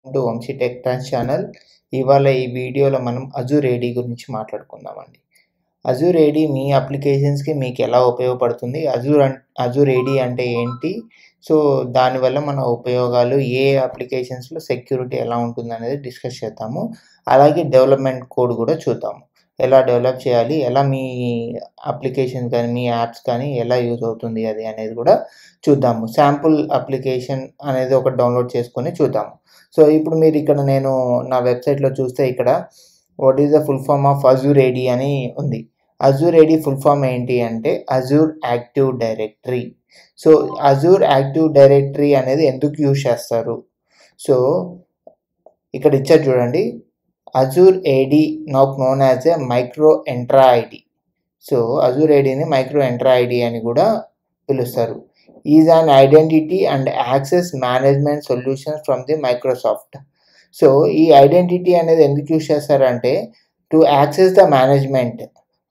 To Vamshi tech trans channel. ఇవాళ ఈ వీడియోలో మనం అజూర్ ఏడీ గురించి మాట్లాడుకుందామండి. అజూర్ ఏడీ మీ అప్లికేషన్స్‌కి మీకు ఎలా ఉపయోగపడుతుంది? అజూర్ ఏడీ అంటే ఏంటి? సో, దానివల్ల మన ఉపయోగాలు, ఏ అప్లికేషన్స్‌లో సెక్యూరిటీ ఎలా ఉంటుందనేది డిస్కస్ చేద్దాము. అలాగే డెవలప్‌మెంట్ కోడ్ కూడా చూద్దాము. ఎలా డెవలప్ చేయాలి? ఎలా మీ అప్లికేషన్ కానీ, మీ యాప్స్ కానీ ఎలా యూజ్ అవుతుంది అది అనేది కూడా చూద్దాము. శాంపుల్ అప్లికేషన్ అనేది ఒకటి డౌన్లోడ్ చేసుకొని చూద్దాము. సో, ఇప్పుడు మీరు ఇక్కడ నేను నా వెబ్‌సైట్‌లో చూస్తే ఇక్కడ what is the full form of Azure AD అని ఉంది. అజూర్ ఏడీ ఫుల్ ఫార్మ్ ఏంటి అంటే Azure active directory. So, Azure active directory అనేది ఎందుకు యూజ్ చేస్తారు? సో, ఇక్కడ ఇచ్చారు చూడండి. Azure AD now known as a micro Entra ID. So, Azure ఏడీని మైక్రో ఎంట్రా ఐడీ అని కూడా పిలుస్తారు. Is an identity and access management solutions from the Microsoft. So, ఈ ఐడెంటిటీ అనేది ఎందుకు యూజ్ చేస్తారంటే టు యాక్సెస్ ద మేనేజ్మెంట్.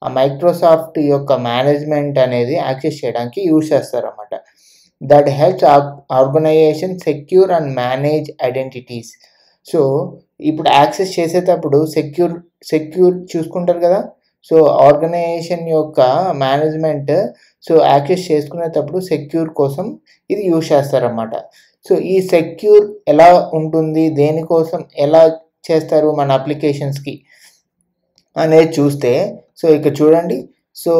ఆ Microsoft యొక్క మేనేజ్మెంట్ అనేది యాక్సెస్ చేయడానికి యూజ్ చేస్తారన్నమాట. That helps organisation secure and manage identities. So, ఇప్పుడు యాక్సెస్ చేసేటప్పుడు సెక్యూర్ చూసుకుంటారు కదా. సో, ఆర్గనైజేషన్ యొక్క మేనేజ్మెంట్ యాక్సెస్ చేసుకునేటప్పుడు సెక్యూర్ కోసం ఇది యూజ్ చేస్తారన్నమాట. సో, ఈ సెక్యూర్ ఎలా ఉంటుంది, దేనికోసం ఎలా చేస్తారు మన అప్లికేషన్స్‌కి అనేది చూస్తే, సో ఇక్కడ చూడండి. సో,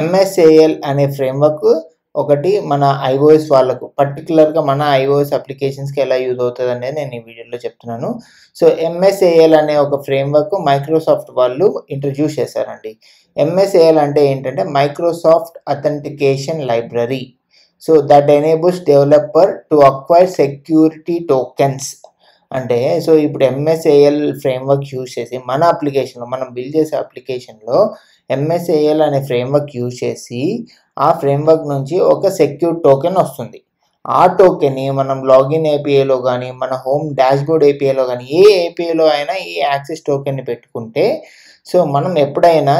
ఎంఎస్ఏఎల్ అనే ఫ్రేమ్‌వర్క్ ఒకటి మన ఐఓఎస్ వాళ్ళకు, పర్టిక్యులర్‌గా మన ఐఓఎస్ అప్లికేషన్స్‌కి ఎలా యూజ్ అవుతుంది అనేది నేను ఈ వీడియోలో చెప్తున్నాను. సో, ఎంఎస్ఏఎల్ అనే ఒక ఫ్రేమ్‌వర్క్ మైక్రోసాఫ్ట్ వాళ్ళు ఇంట్రడ్యూస్ చేశారండి. ఎంఎస్ఏఎల్ అంటే ఏంటంటే Microsoft authentication library. So, that enables developer to acquire security tokens. అంటే సో, ఇప్పుడు ఎంఎస్ఏఎల్ ఫ్రేమ్‌వర్క్ యూజ్ చేసి మన అప్లికేషన్‌లో, మనం బిల్డ్ చేసే అప్లికేషన్‌లో ఎంఎస్ఏఎల్ అనే ఫ్రేమ్‌వర్క్ యూజ్ చేసి ఆ ఫ్రేమ్‌వర్క్ నుంచి ఒక సెక్యూర్ టోకెన్ వస్తుంది. ఆ టోకెన్‌ని మనం లాగిన్ ఏపీఐలో కానీ, మన హోమ్ డాష్‌బోర్డ్ ఏపీఐలో కానీ, ఏ ఏపీఐలో అయినా ఈ యాక్సెస్ టోకెన్‌ని పెట్టుకుంటే, సో, మనం ఎప్పుడైనా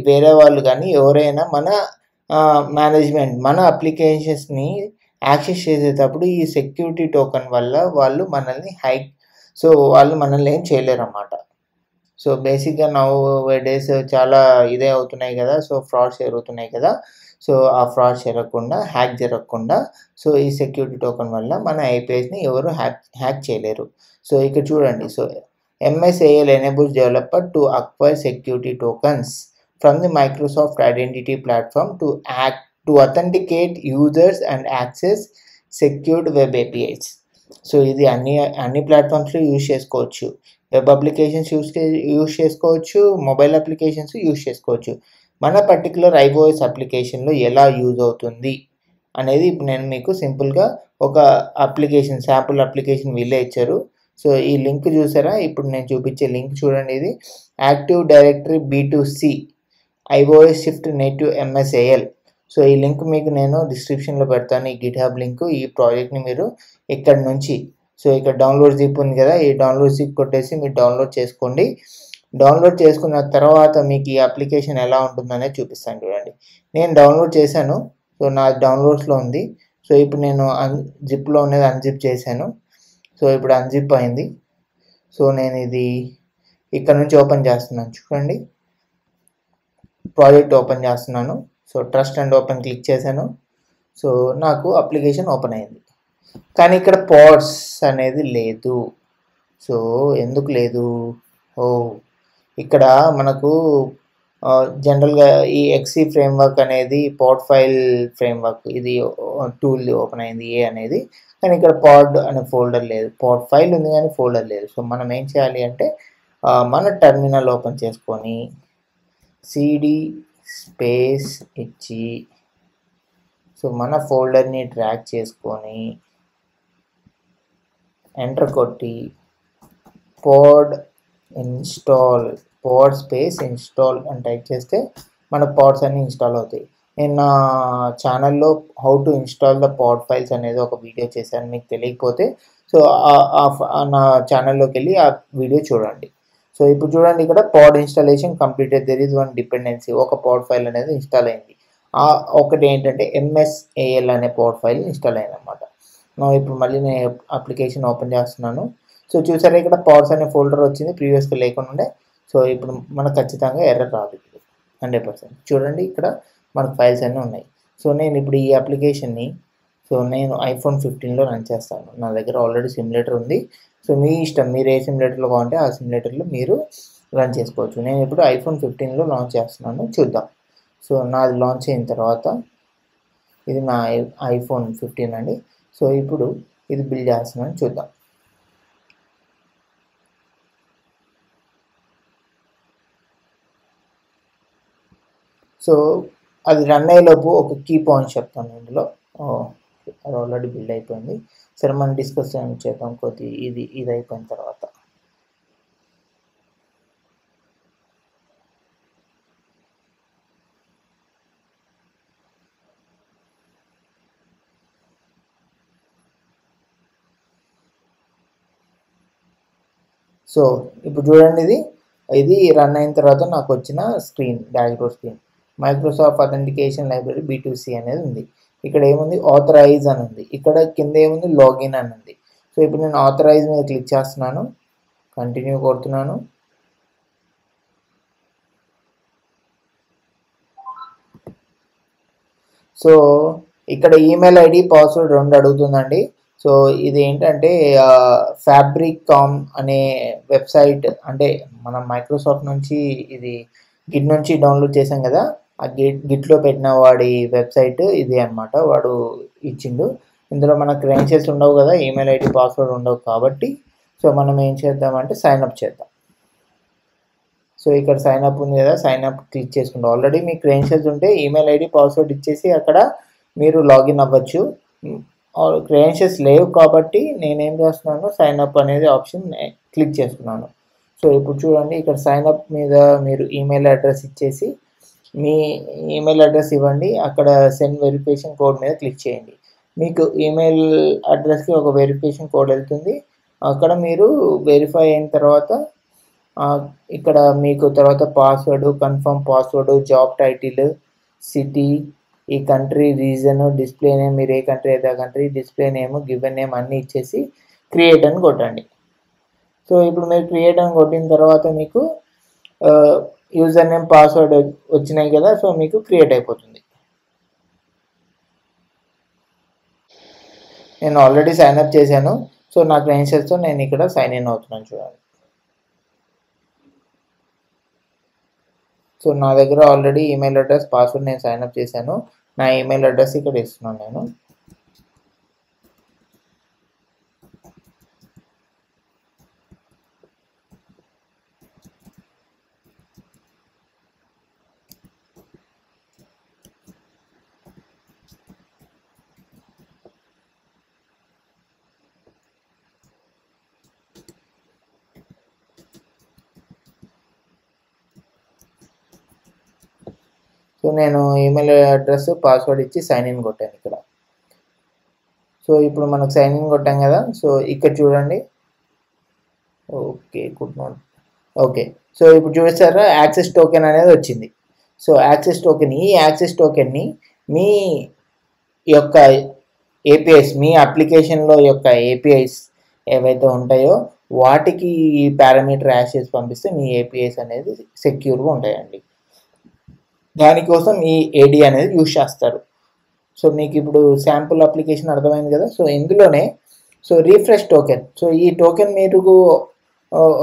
వేరే వాళ్ళు కానీ ఎవరైనా మన మేనేజ్మెంట్, మన అప్లికేషన్స్‌ని యాక్సెస్ చేసేటప్పుడు ఈ సెక్యూరిటీ టోకెన్ వల్ల వాళ్ళు మనల్ని ఏం చేయలేరన్నమాట. సో, బేసిక్‌గా నౌ డేస్ చాలా ఇదే అవుతున్నాయి కదా. సో, ఫ్రాడ్స్ జరుగుతున్నాయి కదా. సో, ఆ ఫ్రాడ్స్ హ్యాక్ జరగకుండా సో, ఈ సెక్యూరిటీ టోకెన్ వల్ల మన ఏపీఐస్‌ని ఎవరు హ్యాక్ చేయలేరు. సో, ఇక్కడ చూడండి. So, MSAL enables developer to acquire security tokens from the Microsoft identity platform to authenticate users and access secured web APIs. So, ఇది అన్ని ప్లాట్‌ఫామ్స్‌లో యూజ్ చేసుకోవచ్చు. వెబ్ అప్లికేషన్స్ యూజ్ చేసుకోవచ్చు, మొబైల్ అప్లికేషన్స్ యూజ్ చేసుకోవచ్చు. మన పర్టిక్యులర్ ఐఓఎస్ అప్లికేషన్‌లో ఎలా use అవుతుంది అనేది ఇప్పుడు నేను మీకు సింపుల్‌గా ఒక అప్లికేషన్, శాంపుల్ అప్లికేషన్ వీళ్ళే ఇచ్చారు. సో, ఈ లింక్ చూసారా? ఇప్పుడు నేను చూపించే లింక్ చూడండి. ఇది active directory B2C iOS Swift native MSAL. So, ఈ లింక్ మీకు నేను డిస్క్రిప్షన్‌లో పెడతాను. ఈ గిట్‌హబ్ లింక్. ఈ ప్రాజెక్ట్‌ని మీరు ఇక్కడ నుంచి, సో, ఇక్కడ డౌన్లోడ్ జిప్ ఉంది కదా. ఈ డౌన్లోడ్ జిప్ కొట్టేసి మీరు డౌన్లోడ్ చేసుకోండి. డౌన్లోడ్ చేసుకున్న తర్వాత మీకు ఈ అప్లికేషన్ ఎలా ఉంటుందనేది చూపిస్తాను చూడండి. నేను డౌన్లోడ్ చేశాను. సో, నా డౌన్లోడ్స్‌లో ఉంది. సో, ఇప్పుడు నేను జిప్‌లో ఉన్నది అన్‌జిప్ చేశాను. సో, ఇప్పుడు అన్‌జిప్ అయింది. సో, నేను ఇది ఇక్కడ నుంచి ఓపెన్ చేస్తున్నాను చూడండి. ప్రాజెక్ట్ ఓపెన్ చేస్తున్నాను. So, trust and open click చేశాను. సో, నాకు అప్లికేషన్ ఓపెన్ అయింది. కానీ ఇక్కడ పాడ్స్ అనేది లేదు. సో, ఎందుకు లేదు? ఇక్కడ మనకు జనరల్‌గా ఈ ఎక్సీ ఫ్రేమ్‌వర్క్ అనేది పాడ్ ఫైల్ ఫ్రేమ్‌వర్క్, ఇది టూల్ ఓపెన్ అయింది ఏ అనేది. కానీ ఇక్కడ పాడ్ అనే ఫోల్డర్ లేదు. పాడ్ ఫైల్ ఉంది కానీ ఫోల్డర్ లేదు. సో, మనం ఏం చేయాలి అంటే మన టెర్మినల్ ఓపెన్ చేసుకొని సిడి స్పేస్ ఇచ్చి, సో, మన ఫోల్డర్‌ని డ్రాగ్ చేసుకొని ఎంటర్ కొట్టి పాడ్ స్పేస్ ఇన్స్టాల్ అని టైప్ చేస్తే మన పాడ్స్ అన్నీ ఇన్స్టాల్ అవుతాయి. నేను నా ఛానల్లో how to install the pod files అనేది ఒక వీడియో చేశాను. మీకు తెలియకపోతే సో, నా ఛానల్లోకి వెళ్ళి ఆ వీడియో చూడండి. సో, ఇప్పుడు చూడండి, ఇక్కడ pod installation completed. There is one dependency. ఒక పాడ్ ఫైల్ అనేది ఇన్స్టాల్ అయింది. ఒకటి ఏంటంటే ఎంఎస్ఏఎల్ అనే పాడ్ ఫైల్ ఇన్స్టాల్ అయిందన్నమాట. ఇప్పుడు మళ్ళీ నేను అప్లికేషన్ ఓపెన్ చేస్తున్నాను. సో చూసారా ఇక్కడ పాడ్స్ అనే ఫోల్డర్ వచ్చింది, ప్రీవియస్గా లేకుండా ఉండే. సో ఇప్పుడు మనకు ఖచ్చితంగా ఎర్రర్ రాదు 100%. చూడండి ఇక్కడ మనకు ఫైల్స్ అన్నీ ఉన్నాయి. సో నేను ఇప్పుడు ఈ అప్లికేషన్ని నేను iPhone 15లో రన్ చేస్తాను. నా దగ్గర ఆల్రెడీ సిమ్యులేటర్ ఉంది. సో మీ ఇష్టం, మీరు ఏ సిమ్యులేటర్లో కావాలంటే ఆ సిమ్యులేటర్లో మీరు రన్ చేసుకోవచ్చు. నేను ఇప్పుడు iPhone 15లో లాంచ్ చేస్తున్నాను, చూద్దాం. సో నాది లాంచ్ అయిన తర్వాత ఇది నా iPhone 15 అండి. సో ఇప్పుడు ఇది బిల్డ్ చేస్తున్నాను, చూద్దాం. సో అది రన్ అయ్యేలోపు ఒక కీ పాయింట్ చెప్తాను ఇందులో. అది ఆల్రెడీ బిల్డ్ అయిపోయింది. సరే మనం డిస్కస్ చేద్దాం ఇది అయిపోయిన తర్వాత. సో ఇప్పుడు చూడండి, ఇది రన్ అయిన తర్వాత నాకు వచ్చిన screen, dashboard screen. Microsoft authentication library B2C అనేది ఉంది. ఇక్కడ ఏముంది, ఆథరైజ్ అని ఉంది. ఇక్కడ కింద ఏముంది, లాగిన్ అని ఉంది. సో ఇప్పుడు నేను ఆథరైజ్ మీద క్లిక్ చేస్తున్నాను, కంటిన్యూ కొడుతున్నాను. సో ఇక్కడ ఈమెయిల్ ఐడి పాస్వర్డ్ 2 అడుగుతుందండి. సో ఇది ఏంటంటే ఫ్యాబ్రిక్ కామ్ అనే వెబ్సైట్, అంటే మనం మైక్రోసాఫ్ట్ నుంచి ఇది గిట్ నుంచి డౌన్లోడ్ చేసాం కదా, ఆ గిట్లో పెట్టిన వాడి వెబ్సైట్ ఇది అనమాట. వాడు ఇచ్చిండు. ఇందులో మన క్రెడెన్షియల్స్ ఉండవు కదా, ఈమెయిల్ ఐడి పాస్వర్డ్ ఉండవు కాబట్టి సో మనం ఏం చేద్దామంటే సైన్అప్ చేద్దాం. సో ఇక్కడ సైన్అప్ ఉంది కదా, సైన్అప్ క్లిక్ చేసుకుంటాం. ఆల్రెడీ మీ క్రెడెన్షియల్స్ ఉంటే ఈమెయిల్ ఐడి పాస్వర్డ్ ఇచ్చేసి అక్కడ మీరు లాగిన్ అవ్వచ్చు. క్రెడెన్షియల్స్ లేవు కాబట్టి నేనేం చేస్తున్నాను, సైన్అప్ అనేది ఆప్షన్ క్లిక్ చేస్తున్నాను. సో ఇప్పుడు చూడండి, ఇక్కడ సైన్అప్ మీద మీరు ఈమెయిల్ అడ్రస్ ఇచ్చేసి మీ ఈమెయిల్ అడ్రస్ ఇవ్వండి. అక్కడ సెండ్ వెరిఫికేషన్ కోడ్ మీద క్లిక్ చేయండి. మీకు ఈమెయిల్ అడ్రస్కి ఒక వెరిఫికేషన్ కోడ్ వెళ్తుంది. అక్కడ మీరు వెరిఫై అయిన తర్వాత ఇక్కడ మీకు తర్వాత password, confirm password, job title, city, ఈ కంట్రీ, రీజన్, డిస్ప్లే నేమ్, మీరు ఏ కంట్రీ అయితే ఆ country, display name, given name అన్నీ ఇచ్చేసి క్రియేట్ అని కొట్టండి. సో ఇప్పుడు మీరు క్రియేట్ అని కొట్టిన తర్వాత మీకు యూజర్ నేమ్, పాస్వర్డ్ వచ్చినాయి కదా, సో మీకు క్రియేట్ అయిపోతుంది. నేను ఆల్రెడీ సైన్అప్ చేశాను. సో నా క్రెడెన్షియల్స్తో నేను ఇక్కడ సైన్ ఇన్ అవుతున్నాను, చూడండి. సో నా దగ్గర ఆల్రెడీ ఈమెయిల్ అడ్రస్, పాస్వర్డ్ నేను సైన్అప్ చేశాను. నా ఈమెయిల్ అడ్రస్ ఇక్కడ ఇస్తున్నాను నేను. సో నేను ఈమెయిల్ అడ్రస్, పాస్వర్డ్ ఇచ్చి సైన్ ఇన్ కొట్టాను ఇక్కడ. సో ఇప్పుడు మనకు సైన్ ఇన్ కొట్టాం కదా, సో ఇక్కడ చూడండి. Okay, good morning. Okay, so ఇప్పుడు చూసారా యాక్సెస్ టోకెన్ అనేది వచ్చింది. సో యాక్సెస్ టోకెన్, ఈ యాక్సెస్ టోకెన్ని మీ యొక్క ఏపీఐస్, మీ అప్లికేషన్లో యొక్క ఏపీఐస్ ఏవైతే ఉంటాయో వాటికి ఈ పారామీటర్ యాష్ చేసి పంపిస్తే మీ ఏపీఐస్ అనేది సెక్యూర్గా ఉంటాయండి. దానికోసం ఈ ఏడీ అనేది యూజ్ చేస్తారు. సో మీకు ఇప్పుడు శాంపుల్ అప్లికేషన్ అర్థమైంది కదా. సో ఇందులోనే రీఫ్రెష్ టోకెన్, సో ఈ టోకెన్ మీరు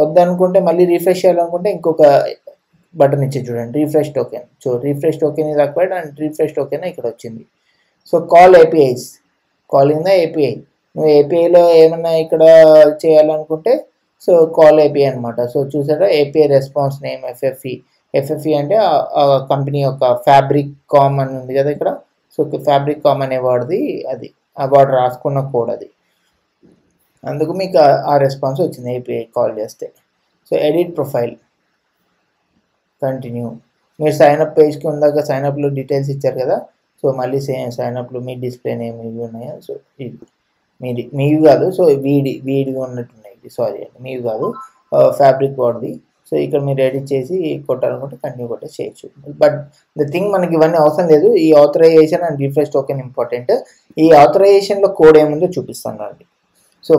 వద్దనుకుంటే మళ్ళీ రీఫ్రెష్ చేయాలనుకుంటే ఇంకొక బటన్ ఇచ్చి చూడండి, refresh token. So refresh token ఇది అక్వైర్డ్ అండ్ రీఫ్రెష్ టోకెన్ ఇక్కడ వచ్చింది. So call APIs, calling the API. నువ్వు ఏపీఐలో ఏమన్నా ఇక్కడ చేయాలనుకుంటే సో కాల్ ఏపీఐ అనమాట. సో చూసారా, ఏపీఐ రెస్పాన్స్ నేమ్ ఎఫ్ఎఫ్ఈ అంటే కంపెనీ యొక్క ఫ్యాబ్రిక్ కామ్ అని ఉంది కదా ఇక్కడ. సో ఫ్యాబ్రిక్ కామ్ అనే వాడిది అది, ఆ వాడు రాసుకున్న కోడ్ అది. అందుకు మీకు ఆ రెస్పాన్స్ వచ్చింది ఏపీఐ కాల్ చేస్తే. So edit profile, continue. మీరు సైన్అప్ పేజ్కి ఉందాక సైన్అప్లో డీటెయిల్స్ ఇచ్చారు కదా. సో మళ్ళీ సేమ్ సైన్అప్లో మీ డిస్ప్లే నేమ్ ఇవి ఉన్నాయా, సో ఇది మీవి కాదు, సో వీడిగా ఉన్నట్టున్నాయి, సారీ అండి, మీవి కాదు, ఫ్యాబ్రిక్ వాడిది. సో ఇక్కడ మీరు ఎడిట్ చేసి కొట్టాలనుకుంటే కంటిన్యూ కొట్టే చేయొచ్చు. బట్ ద థింగ్ మనకి ఇవన్నీ అవసరం లేదు. ఈ authorisation and refresh token important. ఈ ఆథరైజేషన్లో కోడ్ ఏముందో చూపిస్తాను అండి. సో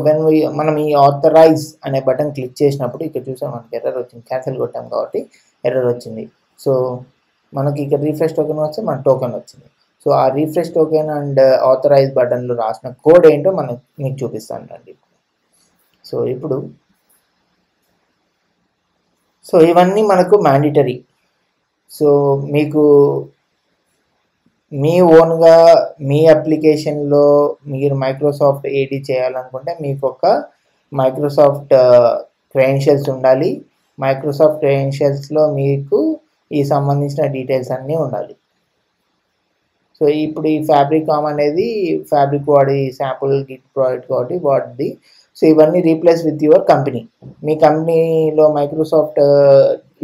మనం ఈ ఆథరైజ్ అనే బటన్ క్లిక్ చేసినప్పుడు ఇక్కడ చూసాం మనకి ఎర్రర్ వచ్చింది, క్యాన్సిల్ కొట్టాం కాబట్టి ఎర్రర్ వచ్చింది. సో మనకి ఇక్కడ రీఫ్రెష్ టోకెన్ వస్తే మన టోకెన్ వచ్చింది. సో ఆ రీఫ్రెష్ టోకెన్ అండ్ ఆథరైజ్ బటన్లో రాసిన కోడ్ ఏంటో మీకు చూపిస్తాను రండి. సో ఇవన్నీ మనకు మ్యాండేటరీ. సో మీకు మీ ఓన్గా మీ అప్లికేషన్లో మీరు మైక్రోసాఫ్ట్ ఏడీ చేయాలనుకుంటే మీకు ఒక మైక్రోసాఫ్ట్ క్రెడెన్షియల్స్ ఉండాలి. మైక్రోసాఫ్ట్ క్రెడెన్షియల్స్లో మీకు ఈ సంబంధించిన డీటెయిల్స్ అన్నీ ఉండాలి. సో ఇప్పుడు ఈ ఫ్యాబ్రికామ్ అనేది ఫ్యాబ్రిక్ వాడి శాంపుల్ గిట్ ప్రాజెక్ట్ కాబట్టి వాటిది. సో ఇవన్నీ రీప్లేస్ విత్ యువర్ కంపెనీ. మీ కంపెనీలో Microsoft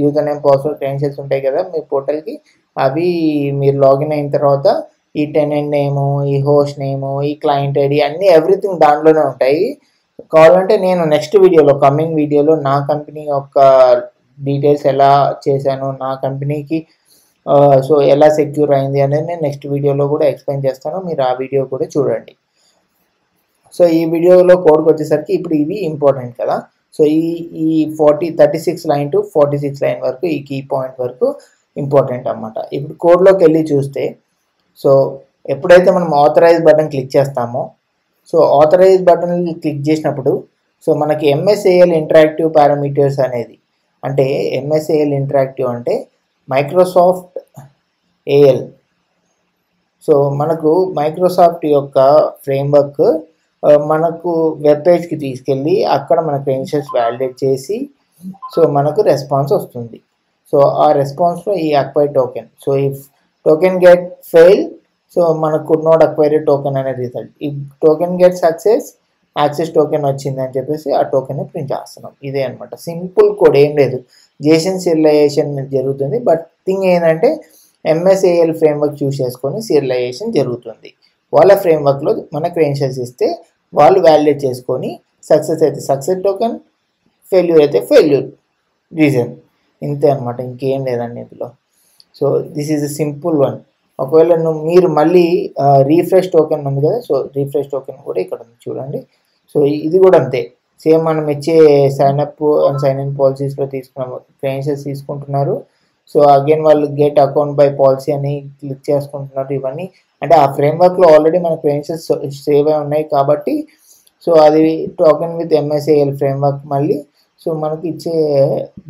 user name password credentials ఉంటాయి కదా మీ పోర్టల్కి, అవి మీరు లాగిన్ అయిన తర్వాత ఈ టెనెంట్ నేము, ఈ హోస్ట్ నేము, ఈ క్లయింట్ ఐడి అన్నీ ఎవ్రీథింగ్ దాంట్లోనే ఉంటాయి. కావాలంటే నేను నెక్స్ట్ వీడియోలో, కమింగ్ వీడియోలో నా కంపెనీ యొక్క డీటెయిల్స్ ఎలా చేశాను, నా కంపెనీకి సో ఎలా సెక్యూర్ అయింది అనేది నేను నెక్స్ట్ వీడియోలో కూడా ఎక్స్ప్లెయిన్ చేస్తాను. మీరు ఆ వీడియో కూడా చూడండి. సో ఈ వీడియోలో కోడ్కి వచ్చేసరికి ఇప్పుడు ఇవి ఇంపార్టెంట్ కదా. సో ఈ 36 లైన్ టు 46 లైన్ వరకు ఈ కీ పాయింట్ వరకు ఇంపార్టెంట్ అన్నమాట. ఇప్పుడు కోడ్లోకి వెళ్ళి చూస్తే, సో ఎప్పుడైతే మనం ఆథరైజ్ బటన్ క్లిక్ చేస్తామో, సో ఆథరైజ్ బటన్ క్లిక్ చేసినప్పుడు సో మనకి ఎంఎస్ఏఎల్ ఇంటరాక్టివ్ పారామీటర్స్ అనేది, అంటే ఎంఎస్ఏఎల్ ఇంటరాక్టివ్ అంటే మైక్రోసాఫ్ట్ ఏఎల్. సో మనకు మైక్రోసాఫ్ట్ యొక్క ఫ్రేమ్వర్క్ మనకు వెబ్ పేజ్కి తీసుకెళ్ళి అక్కడ మన క్రెడెన్షియల్స్ వ్యాలిడేట్ చేసి సో మనకు రెస్పాన్స్ వస్తుంది. సో ఆ రెస్పాన్స్లో ఈ అక్వైర్ టోకెన్, సో ఈ టోకెన్ గెట్ ఫెయిల్, సో మనకు కుడ్ నాట్ అక్వైర్ టోకెన్ అనే రిజల్ట్. ఈ token get success, access token వచ్చింది అని చెప్పేసి ఆ టోకెన్ ప్రింట్ చేస్తున్నాం. ఇదే అనమాట, సింపుల్ కోడ్, ఏం లేదు. జేసన్ సీరియలైజేషన్ జరుగుతుంది. బట్ థింగ్ ఏంటంటే ఎంఎస్ఏఎల్ ఫ్రేమ్వర్క్ చూస్ చేసుకొని సీరియలైజేషన్ జరుగుతుంది. వాళ్ళ ఫ్రేమ్వర్క్లో మన క్రెడెన్షియల్స్ ఇస్తే వాళ్ళు వ్యాలిడేట్ చేసుకొని సక్సెస్ అయితే సక్సెస్ టోకెన్, ఫెయిల్యూర్ అయితే ఫెయిల్యూర్ రీజన్. ఇంతే అనమాట, ఇంకేం లేదండి ఇందులో. So this is a simple one. ఒకవేళ మీరు మళ్ళీ రీఫ్రెష్ టోకెన్ ఉంది కదా, సో రీఫ్రెష్ టోకెన్ కూడా ఇక్కడ ఉంది చూడండి. సో ఇది కూడా అంతే, సేమ్ మనం ఇచ్చే సైన్అప్ అండ్ సైన్ ఇన్ పాలసీస్లో తీసుకున్న క్రెడెన్షియల్స్ తీసుకుంటున్నారు. సో అగైన్ వాళ్ళు గెట్ అకౌంట్ బై పాలసీ అని క్లిక్ చేసుకుంటున్నారు. ఇవన్నీ అంటే ఆ ఫ్రేమ్వర్క్లో ఆల్రెడీ మన క్రెడెన్షియల్స్ సేవ్ అయి ఉన్నాయి కాబట్టి సో అది టోకెన్ విత్ ఎంఎస్ఏఎల్ ఫ్రేమ్వర్క్ మళ్ళీ సో మనకి ఇచ్చే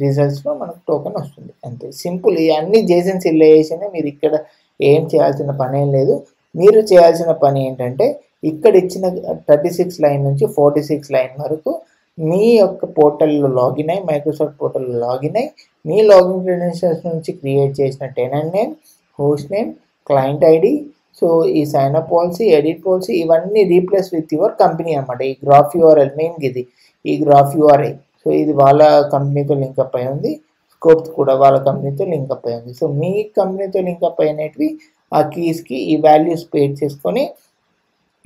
రిజల్ట్స్లో మనకు టోకెన్ వస్తుంది. అంతే సింపుల్. ఇవన్నీ జేసన్ సీరియలైజేషన్. మీరు ఇక్కడ ఏం చేయాల్సిన పని ఏం లేదు. మీరు చేయాల్సిన పని ఏంటంటే ఇక్కడ ఇచ్చిన 36 లైన్ నుంచి 46 లైన్ వరకు మీ యొక్క పోర్టల్లో లాగిన్ అయ్యి, మైక్రోసాఫ్ట్ పోర్టల్లో లాగిన్ అయ్యి, మీ లాగిన్ క్రెడెన్షియల్స్ నుంచి క్రియేట్ చేసిన tenant name, host name, client ID, so ఈ సైన్అప్ పాలసీ, ఎడిట్ పాలసీ, ఇవన్నీ రీప్లేస్ విత్ యువర్ కంపెనీ అనమాట. ఈ గ్రాఫ్ యూఆర్ఎల్ మెయిన్ ఇది, ఈ గ్రాఫ్ యూఆర్ఐ. సో ఇది వాళ్ళ కంపెనీతో లింక్అప్ అయి ఉంది. స్కోప్ కూడా వాళ్ళ కంపెనీతో లింక్అప్ అయి ఉంది. సో మీ కంపెనీతో లింక్అప్ అయినవి ఆ కీస్కి ఈ వాల్యూస్ పేడ్ చేసుకొని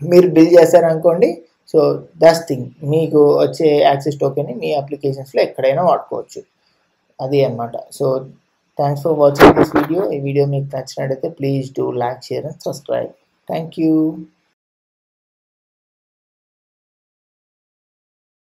మీరు బిల్ చేశారనుకోండి. సో దట్స్ థింగ్, మీకు వచ్చే యాక్సెస్ టోకెన్ని మీ అప్లికేషన్స్లో ఎక్కడైనా వాడుకోవచ్చు. అది అన్నమాట. So thanks for watching this video. ఈ వీడియో మీకు నచ్చినట్టయితే please do like, share and subscribe. Thank you.